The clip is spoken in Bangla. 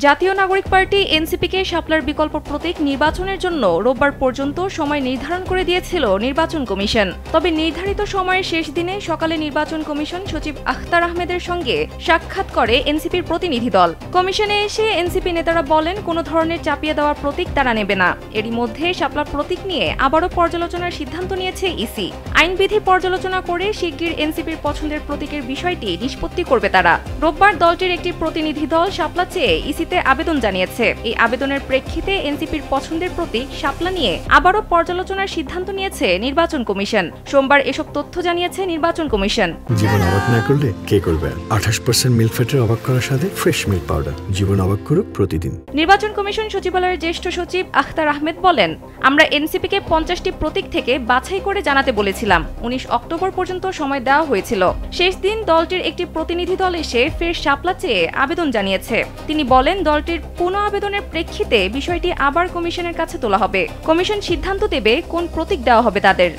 জাতীয় নাগরিক পার্টি এনসিপিকে শাপলার বিকল্প প্রতীক নির্বাচনের জন্য রোববার পর্যন্ত সময় নির্ধারণ করে দিয়েছিল নির্বাচন কমিশন। তবে নির্ধারিত সময়ের শেষ দিনে সকালে নির্বাচন কমিশন সচিব আখতার আহমেদের সঙ্গে সাক্ষাৎ করে এনসিপির প্রতিনিধি দল। কমিশনে এসে এনসিপি নেতারা বলেন কোনো ধরনের চাপিয়ে দেওয়ার প্রতীক তারা নেবে না। এরই মধ্যে শাপলা প্রতীক নিয়ে আবারও পর্যালোচনার সিদ্ধান্ত নিয়েছে ইসি। আইনবিধি পর্যালোচনা করে শিগগির এনসিপির পছন্দের প্রতীকের বিষয়টি নিষ্পত্তি করবে তারা। রোববার দলটির একটি প্রতিনিধি দল শাপলা চেয়ে ইসিতে আবেদন জানিয়েছে। এই আবেদনের প্রেক্ষিতে এনসিপির পছন্দের প্রতীক শাপলা নিয়ে আবারও পর্যালোচনার সিদ্ধান্ত নিয়েছে নির্বাচন কমিশন। সোমবার এসব তথ্য জানিয়েছে নির্বাচন কমিশন। জীবন অবাক না করলে কে করবে? 28% মিল্ক ফ্যাটের অবাক করার সাথে ফ্রেশ মিল্ক পাউডার। জীবন অবাক করুক প্রতিদিন। নির্বাচন কমিশন সচিবালয়ের জ্যেষ্ঠ সচিব আখতার আহমেদ বলেন, আমরা এনসিপিকে 50টি প্রতীক থেকে বাছাই করে জানাতে বলেছিলাম। 19 অক্টোবর পর্যন্ত সময় দেওয়া হয়েছিল। শেষ দিন দলটির একটি প্রতিনিধি দল এসে ফের শাপলা চেয়ে আবেদন জানিয়েছে। তিনি বলেন, দলটির পুনঃ আবেদনের প্রেক্ষিতে বিষয়টি আবার কমিশনের কাছে তোলা হবে। কমিশন সিদ্ধান্ত দেবে কোন প্রতীক দেওয়া হবে তাদের।